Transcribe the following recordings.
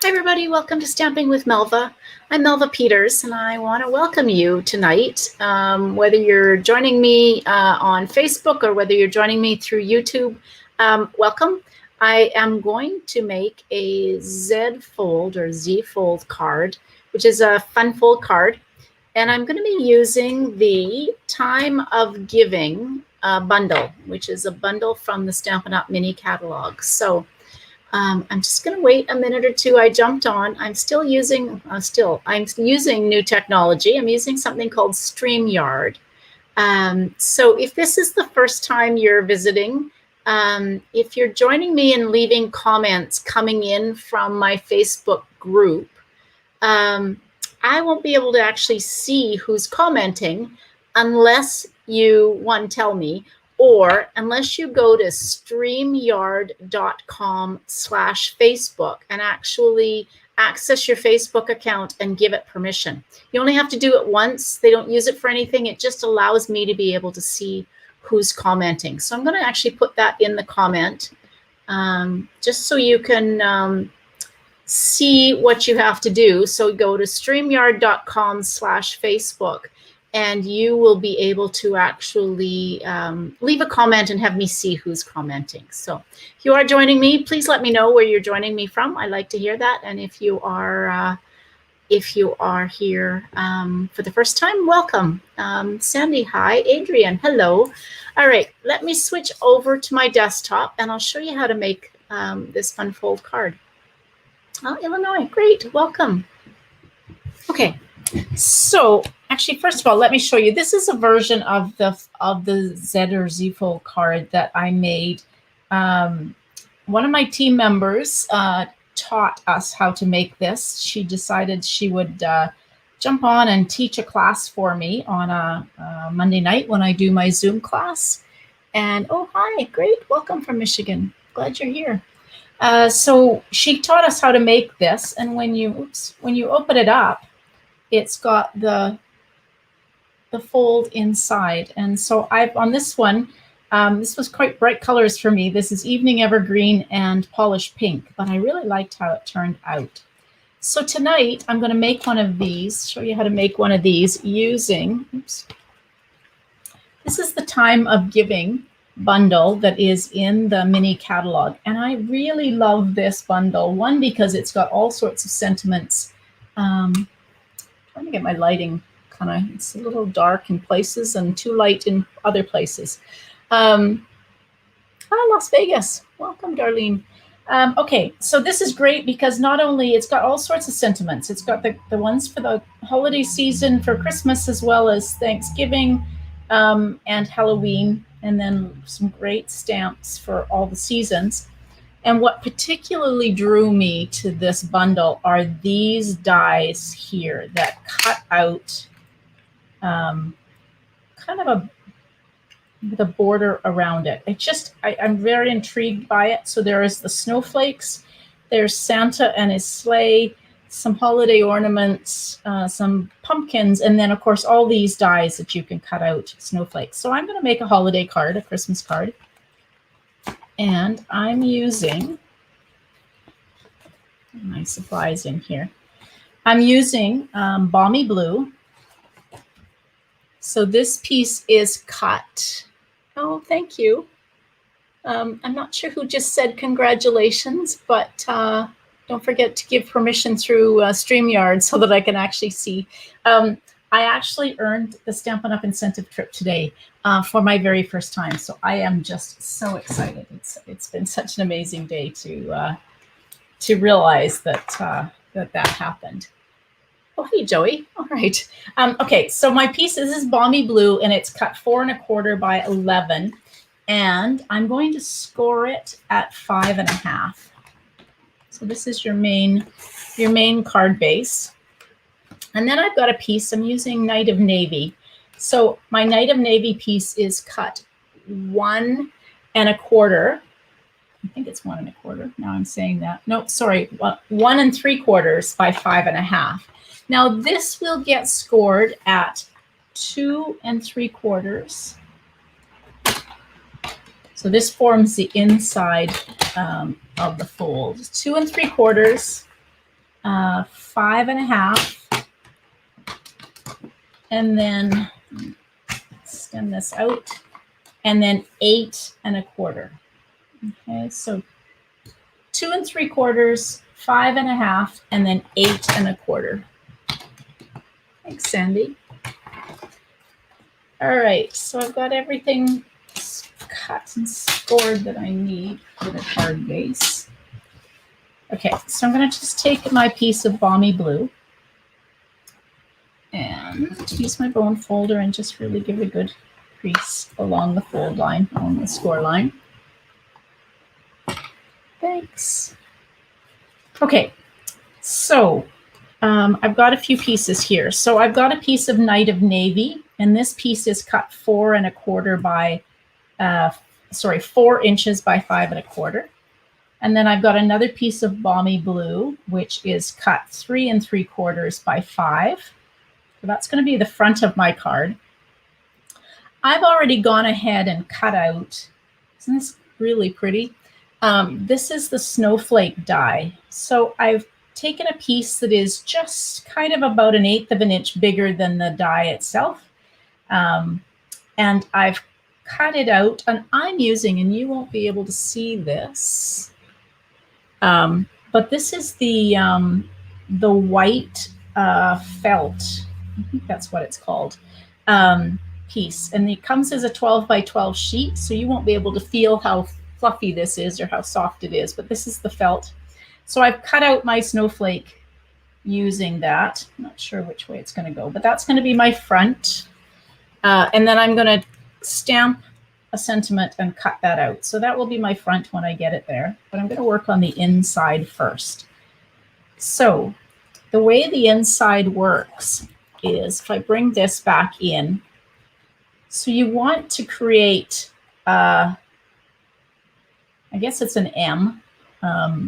Hi everybody, welcome to Stamping with Melva. I'm Melva Peters and I want to welcome you tonight. Whether you're joining me on Facebook or whether you're joining me through YouTube, welcome. I am going to make a Z fold or Z fold card, which is a fun fold card. And I'm going to be using the Time of Giving bundle, which is a bundle from the Stampin' Up! Mini catalog. So I'm just going to wait a minute or two. I jumped on. I'm still using, I'm using new technology. I'm using something called StreamYard. So if this is the first time you're visiting, if you're joining me and leaving comments coming in from my Facebook group, I won't be able to actually see who's commenting unless you, one, tell me, or unless you go to streamyard.com/Facebook and actually access your Facebook account and give it permission. You only have to do it once. They don't use it for anything. It just allows me to be able to see who's commenting. So I'm going to actually put that in the comment just so you can see what you have to do. So go to streamyard.com/Facebook and you will be able to actually leave a comment and have me see who's commenting. So if you are joining me, please let me know where you're joining me from. I like to hear that. And if you are here for the first time, welcome. Sandy, hi. Adrian, hello. All right, let me switch over to my desktop and I'll show you how to make this fun fold card. Oh, Illinois, great, welcome. Okay, so actually, first of all, let me show you. This is a version of the Z or Z fold card that I made. One of my team members taught us how to make this. She decided she would jump on and teach a class for me on a Monday night when I do my Zoom class. And oh, hi, great, welcome from Michigan. Glad you're here. So she taught us how to make this, and when you open it up, it's got the fold inside. And so on this one, this was quite bright colors for me. This is Evening Evergreen and Polished Pink, but I really liked how it turned out. So tonight I'm going to make one of these, show you how to make one of these using, this is the Time of Giving bundle that is in the mini catalog. And I really love this bundle. One, because it's got all sorts of sentiments. Trying to get my lighting it's a little dark in places and too light in other places. Hi, Las Vegas. Welcome, Darlene. Okay, so this is great because not only it's got all sorts of sentiments. It's got the ones for the holiday season, for Christmas, as well as Thanksgiving and Halloween, and then some great stamps for all the seasons. And what particularly drew me to this bundle are these dies here that cut out kind of with a border around it. I'm very intrigued by it. So there is the snowflakes, there's Santa and his sleigh, some holiday ornaments, some pumpkins, and then of course all these dies that you can cut out snowflakes. So I'm going to make a holiday card, a Christmas card, and I'm using my supplies in here. I'm using Balmy Blue. So this piece is cut. Oh, thank you. I'm not sure who just said congratulations, but don't forget to give permission through StreamYard so that I can actually see. I actually earned the Stampin' Up! Incentive trip today for my very first time. So I am just so excited. It's been such an amazing day to realize that that happened. Oh, hey, Joey. All right. Okay, so my piece, this is Balmy Blue, and it's cut 4 1/4 by 11. And I'm going to score it at 5 1/2. So this is your main card base. And then I've got a piece, I'm using Night of Navy. So my Night of Navy piece is cut 1 1/4. I think it's 1 1/4. Now I'm saying that. No, sorry, 1 3/4 by 5 1/2. Now this will get scored at 2 3/4. So this forms the inside of the fold. 2 3/4 5.5, and then extend this out, and then 8.25. Okay, so 2 3/4, 5.5, and then 8.25. Thanks, Sandy. All right, so I've got everything cut and scored that I need for the card base. Okay, so I'm going to just take my piece of balmy blue and use my bone folder and just really give it a good crease along the fold line, along the score line. Thanks. Okay, so I've got a few pieces here. So I've got a piece of Night of Navy, and this piece is cut 4.25 by, 4 inches by 5.25. And then I've got another piece of Balmy Blue, which is cut 3 3/4 by 5. So that's going to be the front of my card. I've already gone ahead and cut out, isn't this really pretty? This is the Snowflake die. So I've taken a piece that is just kind of about 1/8 of an inch bigger than the die itself. And I've cut it out, and I'm using, and you won't be able to see this, but this is the white felt, I think that's what it's called, piece. And it comes as a 12 by 12 sheet, so you won't be able to feel how fluffy this is or how soft it is, but this is the felt. So I've cut out my snowflake using that. I'm not sure which way it's going to go, but that's going to be my front. And then I'm going to stamp a sentiment and cut that out. So that will be my front when I get it there, but I'm going to work on the inside first. So the way the inside works is if I bring this back in, so you want to create, I guess it's an M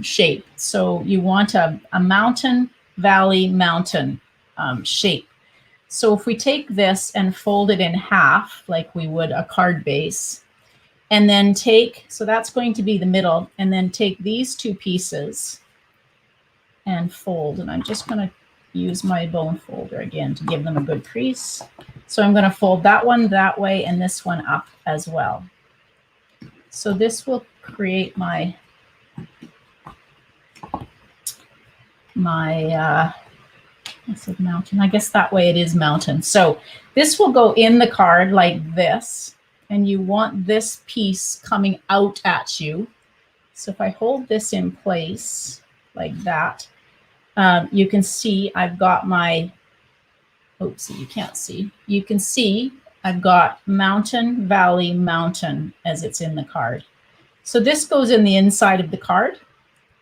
shape. So you want a mountain, valley, mountain shape. So if we take this and fold it in half, like we would a card base, and then take, so that's going to be the middle, and then take these two pieces and fold. And I'm just going to use my bone folder again to give them a good crease. So I'm going to fold that one that way and this one up as well. So this will create my I said mountain. I guess that way it is mountain. So this will go in the card like this, and you want this piece coming out at you. So if I hold this in place like that, you can see I've got my, oopsie, you can't see. You can see I've got mountain, valley, mountain as it's in the card. So this goes in the inside of the card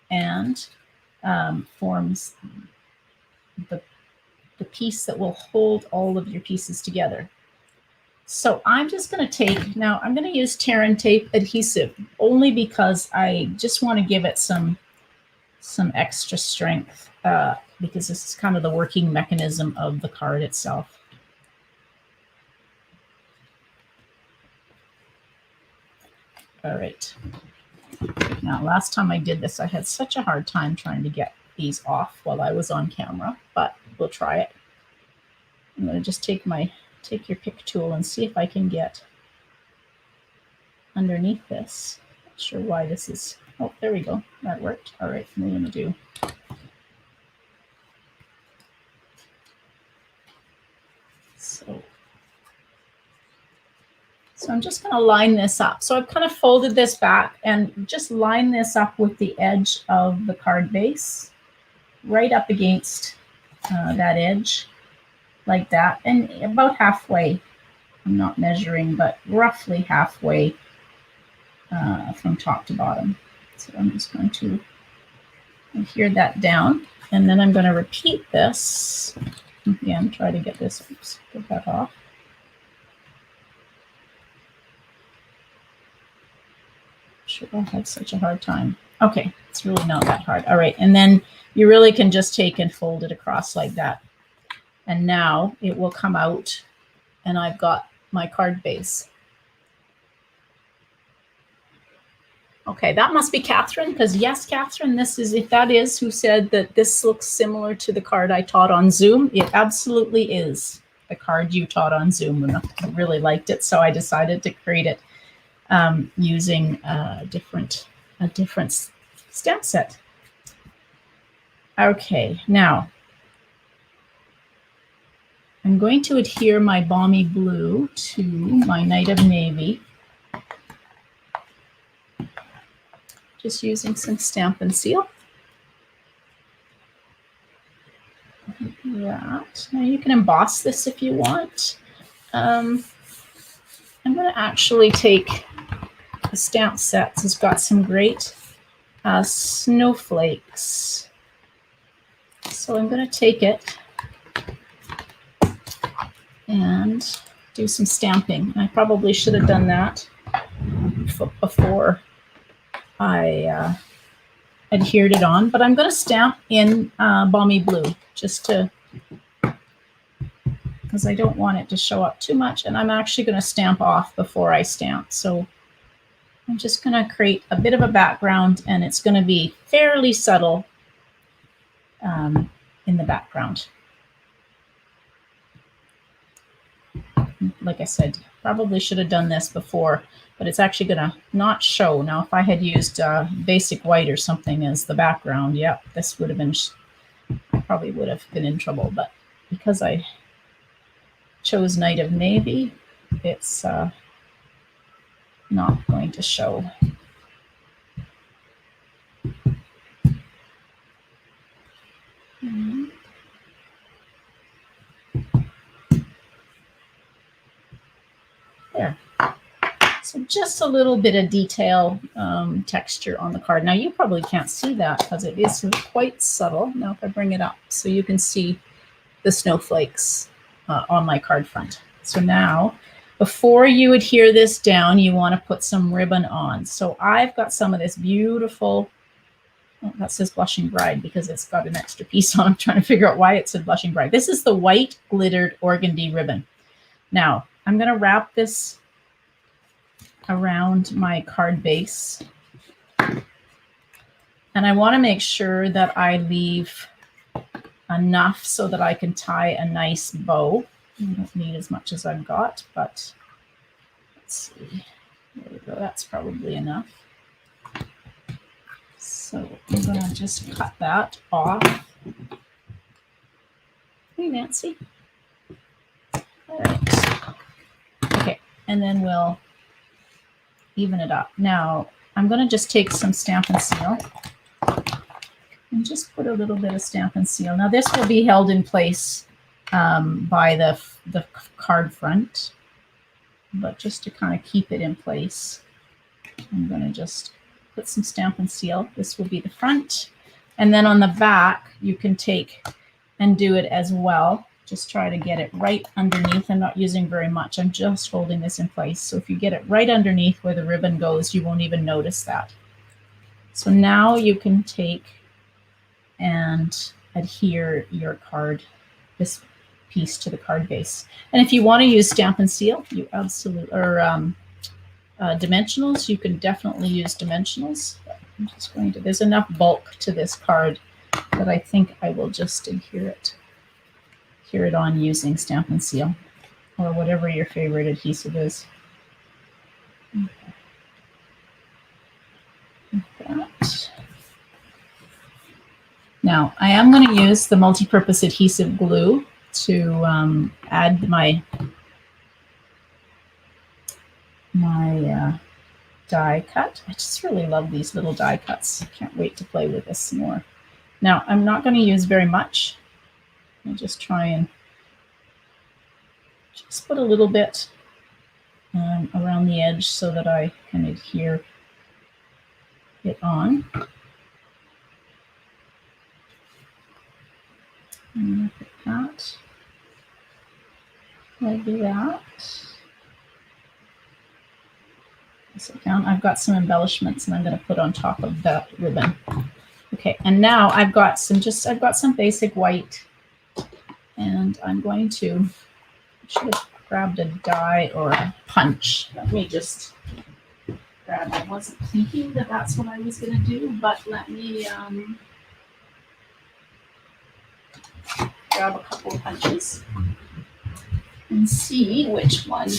and forms the piece that will hold all of your pieces together. So I'm just going to take, now I'm going to use tear and tape adhesive only because I just want to give it some extra strength because this is kind of the working mechanism of the card itself. All right. Now, last time I did this, I had such a hard time trying to get these off while I was on camera, but we'll try it. I'm going to just take your pick tool and see if I can get underneath this. Not sure why this is, oh, there we go. That worked. All right, what I'm going to do. So I'm just going to line this up. So I've kind of folded this back and just line this up with the edge of the card base, right up against that edge, like that, and about halfway. I'm not measuring, but roughly halfway from top to bottom. So I'm just going to adhere that down, and then I'm going to repeat this again. Try to get this, oops, get that off. Sure, I had such a hard time. Okay, it's really not that hard. All right, and then you really can just take and fold it across like that. And now it will come out, and I've got my card base. Okay, that must be Catherine, because yes, Catherine, if that is who said that this looks similar to the card I taught on Zoom, it absolutely is the card you taught on Zoom, and I really liked it, so I decided to create it using a different stamp set. Okay, now I'm going to adhere my Balmy Blue to my Night of Navy. Just using some Stampin' Seal. That. Now you can emboss this if you want. I'm going to actually take a stamp set. It's got some great snowflakes. So I'm going to take it and do some stamping. I probably should have done that before I adhered it on, but I'm going to stamp in Balmy Blue just to, because I don't want it to show up too much, and I'm actually going to stamp off before I stamp. So I'm just going to create a bit of a background, and it's going to be fairly subtle in the background. Like I said, probably should have done this before, but it's actually going to not show. Now, if I had used basic white or something as the background, yep, this would have been, I probably would have been in trouble. But because I chose Night of Navy, it's not going to show. There. So just a little bit of detail, texture on the card. Now you probably can't see that because it is quite subtle. Now if I bring it up so you can see the snowflakes on my card front. So now, before you adhere this down, you want to put some ribbon on. So I've got some of this beautiful, oh, that says Blushing Bride because it's got an extra piece on. I'm trying to figure out why it said Blushing Bride. This is the white glittered organdy ribbon. Now I'm going to wrap this around my card base. And I want to make sure that I leave enough so that I can tie a nice bow. I don't need as much as I've got, but let's see. There we go. That's probably enough. So I'm going to just cut that off. Hey, Nancy. All right. Okay, and then we'll even it up. Now, I'm going to just take some Stampin' Seal and just put a little bit of Stampin' Seal. Now, this will be held in place by the card front, but just to kind of keep it in place, I'm going to just put some Stampin' Seal. This will be the front. And then on the back, you can take and do it as well. Just try to get it right underneath. I'm not using very much. I'm just holding this in place. So if you get it right underneath where the ribbon goes, you won't even notice that. So now you can take and adhere your card, this piece to the card base. And if you want to use Stampin' Seal, you absolutely, or dimensionals, you can definitely use dimensionals. I'm just going to, there's enough bulk to this card that I think I will just adhere it on using Stampin' Seal or whatever your favorite adhesive is. Okay. Like that. Now I am going to use the multi-purpose adhesive glue to add my die cut. I just really love these little die cuts. I can't wait to play with this some more. Now I'm not going to use very much. I'll just try and just put a little bit around the edge so that I can adhere it on. And look at that. Like that. Sit down. I've got some embellishments and I'm going to put on top of that ribbon. Okay, and now I've got some basic white, and I'm going to, I should have grabbed a die or a punch. Let me just grab. I wasn't thinking that that's what I was going to do, but let me grab a couple of punches and see which one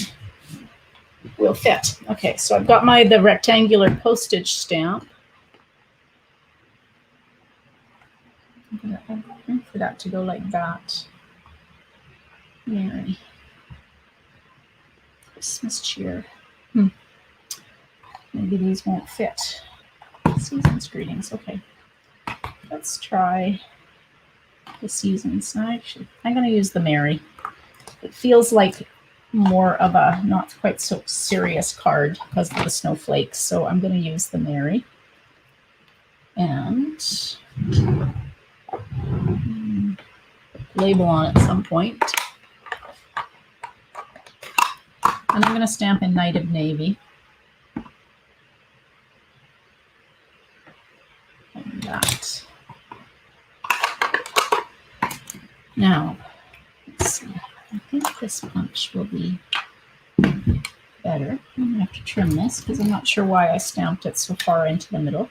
will fit. Okay, so I've got the rectangular postage stamp. I'm going for that to go like that. Mary. Christmas cheer. Maybe these won't fit. Season's greetings. Okay. Let's try the seasons. Actually, I'm going to use the Mary. It feels like more of a not quite so serious card because of the snowflakes. So I'm going to use the Mary. And label on it at some point. And I'm going to stamp in Night of Navy. And that. Now, let's see. I think this punch will be better. I'm going to have to trim this because I'm not sure why I stamped it so far into the middle.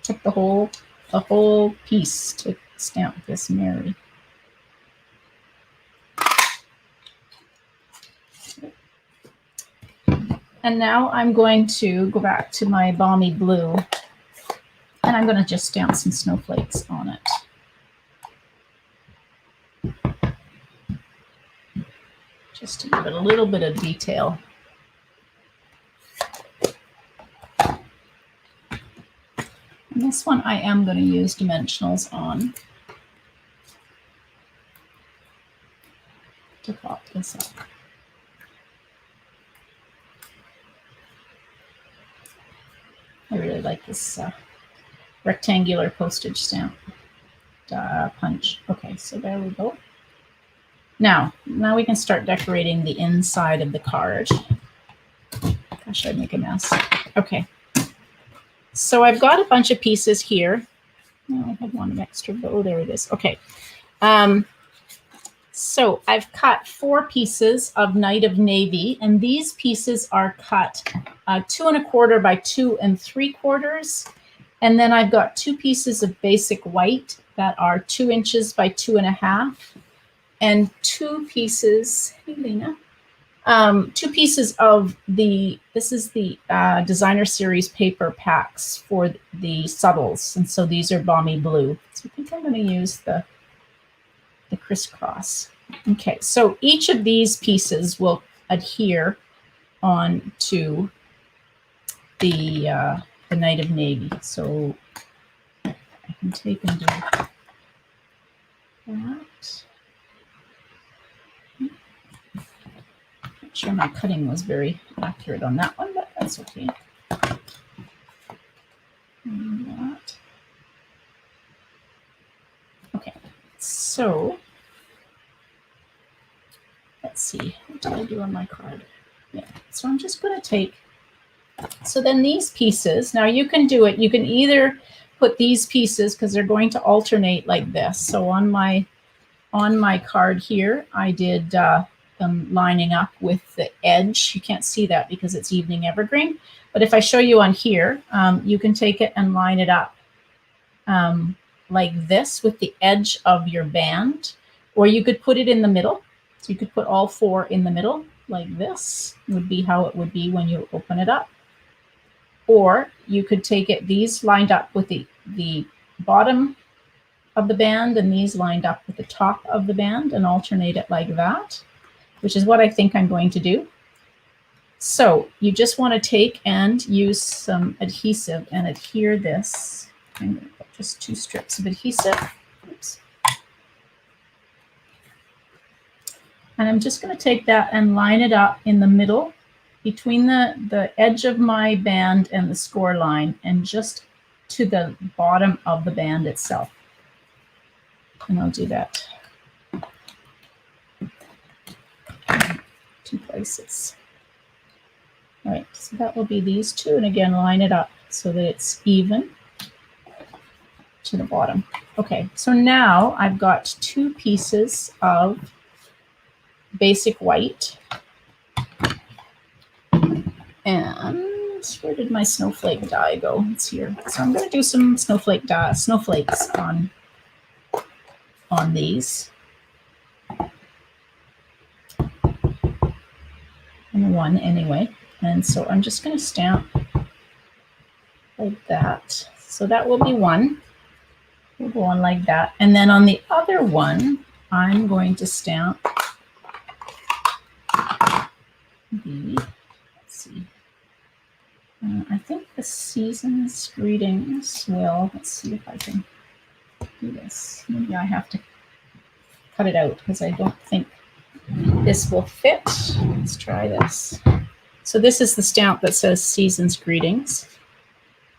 Took the whole piece to stamp this Mary. And now I'm going to go back to my balmy blue, and I'm going to just stamp some snowflakes on it. Just to give it a little bit of detail. And this one I am going to use dimensionals on to pop this up. I really like this rectangular postage stamp punch. Okay, so there we go. Now we can start decorating the inside of the card. Gosh, I'd make a mess. Okay. So I've got a bunch of pieces here. Oh, I had one extra. Oh, there it is. Okay. So I've cut 4 pieces of Night of Navy, and these pieces are cut 2 1/4 by 2 3/4. And then I've got 2 pieces of basic white that are 2 inches by 2 1/2, and 2 pieces, hey Lena, 2 pieces of this is the designer series paper packs for the subtles. And so these are balmy blue. So I think I'm going to use the crisscross. Okay, so each of these pieces will adhere on to the Night of Navy. So I can take and do that. Not sure my cutting was very accurate on that one, but that's okay. And that. Okay, so let's see, what did I do on my card? Yeah, so I'm just going to take, so then these pieces, now you can do it, you can either put these pieces, because they're going to alternate like this. So on my card here, I did them lining up with the edge. You can't see that because it's evening evergreen. But if I show you on here, you can take it and line it up like this with the edge of your band, or you could put it in the middle. So you could put all 4 in the middle like this would be how it would be when you open it up. Or you could take it, these lined up with the bottom of the band and these lined up with the top of the band and alternate it like that, which is what I think I'm going to do. So you just want to take and use some adhesive and adhere this. I'm going to put just 2 strips of adhesive. Oops. And I'm just going to take that and line it up in the middle between the edge of my band and the score line and just to the bottom of the band itself. And I'll do that 2 places. All right, so that will be these 2. And again, line it up so that it's even to the bottom. Okay, so now I've got 2 pieces of basic white. And where did my snowflake die go? It's here. So I'm going to do some snowflakes on these. And one anyway. And so I'm just going to stamp like that. So that will be one. We'll go on like that. And then on the other one, I'm going to stamp the, let's see, I think the season's greetings will, let's see if I can do this. Maybe I have to cut it out because I don't think this will fit. Let's try this. So this is the stamp that says season's greetings,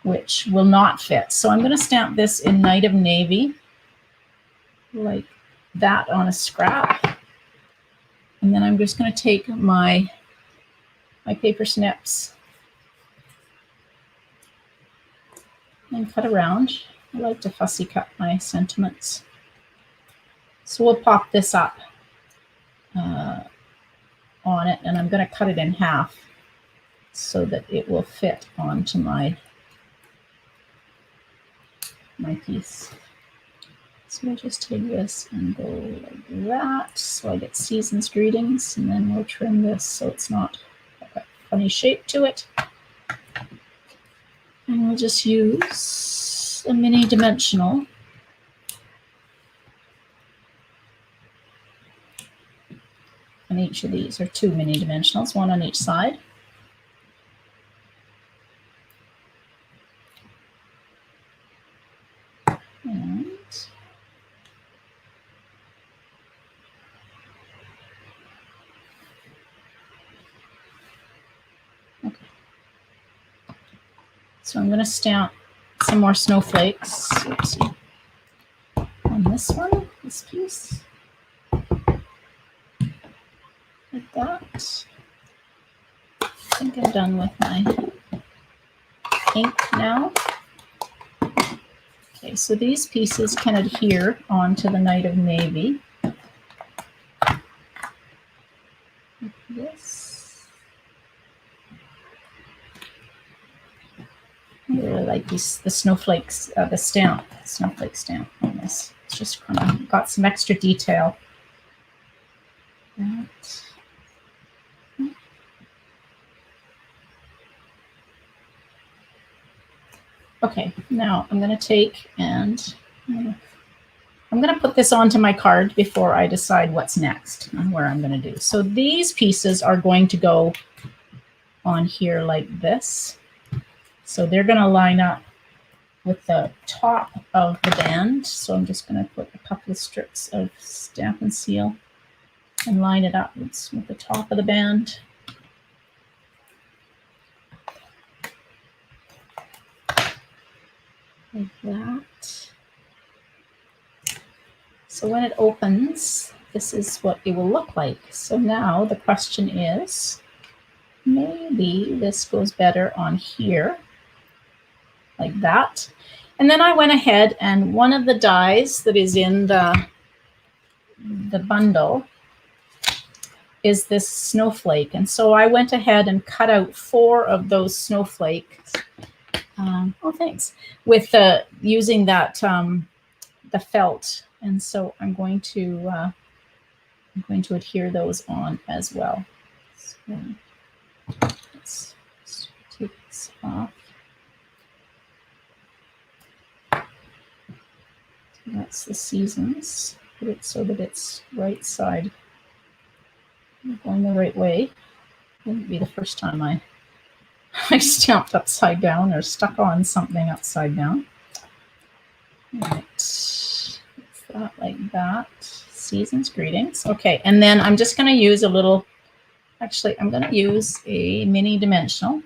which will not fit. So I'm going to stamp this in Night of Navy like that on a scrap. And then I'm just going to take my paper snips and cut around. I like to fussy cut my sentiments. So we'll pop this up on it, and I'm going to cut it in half so that it will fit onto my piece. So we'll just take this and go like that. So I get season's greetings, and then we'll trim this so it's not a funny shape to it. And we'll just use a mini dimensional. On each of these, or two mini dimensionals, one on each side. And okay. So I'm going to stamp some more snowflakes. Oopsie. On this one, this piece. Like that. I think I'm done with my ink now. Okay, so these pieces can adhere onto the Night of Navy. Like this. I really like the snowflakes, the snowflake stamp on this. It's just kind of got some extra detail. That. Okay, now I'm going to take and I'm going to put this onto my card before I decide what's next and where I'm going to do. So these pieces are going to go on here like this. So they're going to line up with the top of the band. So I'm just going to put a couple of strips of Stampin' Seal and line it up with the top of the band. Like that. So when it opens, this is what it will look like. So now the question is, maybe this goes better on here, like that. And then I went ahead, and one of the dies that is in the bundle is this snowflake. And so I went ahead and cut out 4 of those snowflakes. Oh, thanks. With using that the felt, and so I'm going to adhere those on as well. So let's take this off. So that's the seasons. Put it so that it's right side, going the right way. It wouldn't be the first time I stamped upside down or stuck on something upside down. All right, it's that like that. Season's greetings. Okay, and then I'm just going to use a little, actually I'm going to use a mini dimensional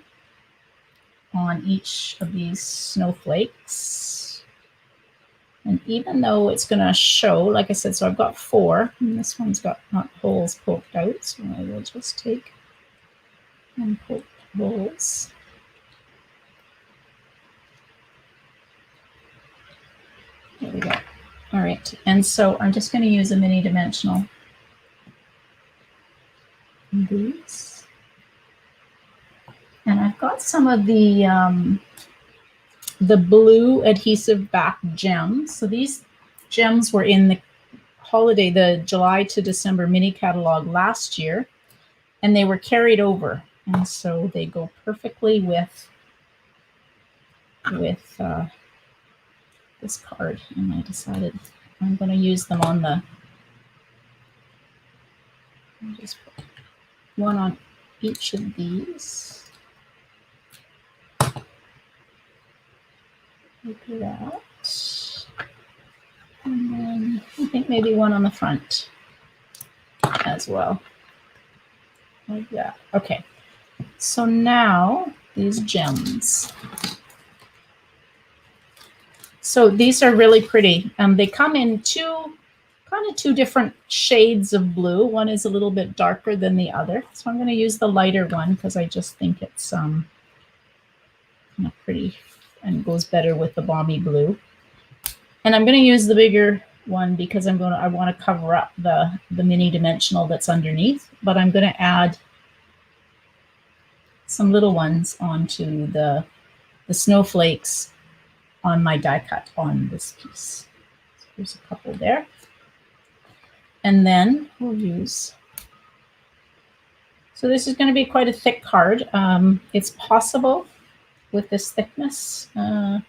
on each of these snowflakes. And even though it's going to show, like I said, so I've got 4, and this one's got not holes poked out, so I will just take and poke holes. There we go. All right, and so I'm just going to use a mini dimensional. These. And got some of the blue adhesive back gems. So these gems were in the July to December mini catalog last year, and they were carried over. And so they go perfectly with this card. And I decided I'm going to use them on the, I'll just put one on each of these. Like that. And then I think maybe one on the front as well. Like that. Okay. So now these gems. So these are really pretty. They come in two different shades of blue. One is a little bit darker than the other. So I'm going to use the lighter one because I just think it's kind of pretty and goes better with the balmy blue. And I'm going to use the bigger one because I want to cover up the mini dimensional that's underneath, but I'm going to add some little ones onto the snowflakes on my die cut on this piece. So there's a couple there. And then we'll use, so this is going to be quite a thick card. It's possible with this thickness. Now,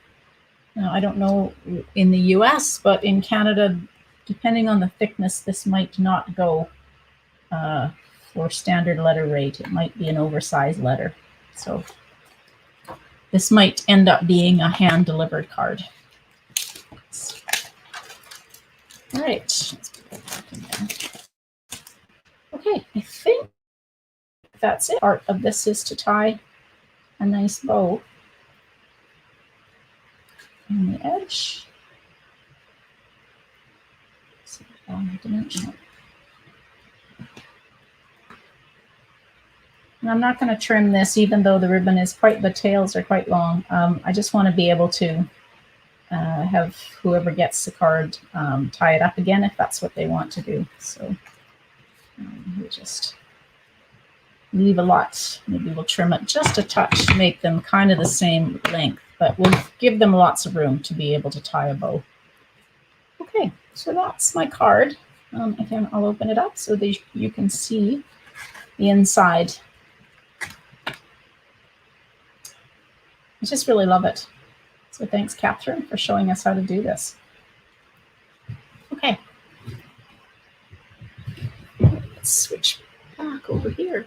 I don't know in the US, but in Canada, depending on the thickness, this might not go for standard letter rate. It might be an oversized letter. So this might end up being a hand-delivered card. All right, let's put that back in there. Okay, I think that's it. Part of this is to tie a nice bow on the edge. So dimensional. And I'm not going to trim this, even though the ribbon is the tails are quite long. I just want to be able to have whoever gets the card tie it up again if that's what they want to do. So we'll just leave a lot. Maybe we'll trim it just a touch to make them kind of the same length, but we'll give them lots of room to be able to tie a bow. Okay, so that's my card. Again, I'll open it up so that you can see the inside. I just really love it. So thanks, Catherine, for showing us how to do this. Okay. Let's switch back over here.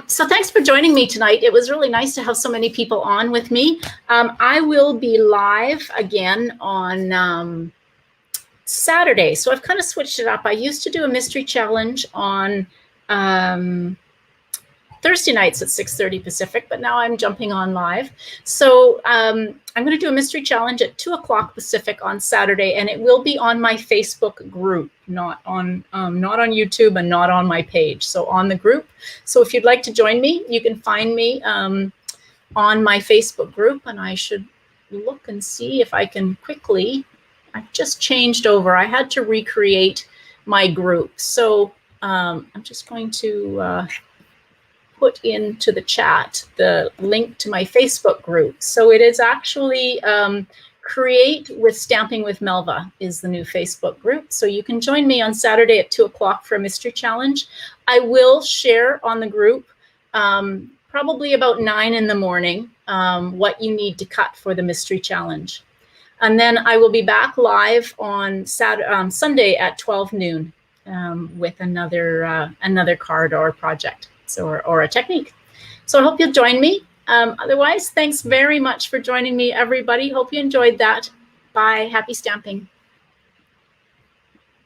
So thanks for joining me tonight. It was really nice to have so many people on with me. I will be live again on Saturday. So I've kind of switched it up. I used to do a mystery challenge on Thursday nights at 6:30 Pacific, but now I'm jumping on live. So I'm going to do a mystery challenge at 2 o'clock Pacific on Saturday, and it will be on my Facebook group, not on YouTube and not on my page. So on the group. So if you'd like to join me, you can find me on my Facebook group, and I should look and see if I can quickly. I've just changed over. I had to recreate my group. So I'm just going to put into the chat the link to my Facebook group. So it is actually Create with Stamping with Melva is the new Facebook group. So you can join me on Saturday at 2 o'clock for a mystery challenge. I will share on the group probably about 9 in the morning what you need to cut for the mystery challenge. And then I will be back live on Sunday at 12 noon with another card or project. Or a technique. So I hope you'll join me. Otherwise, thanks very much for joining me, everybody. Hope you enjoyed that. Bye. Happy stamping.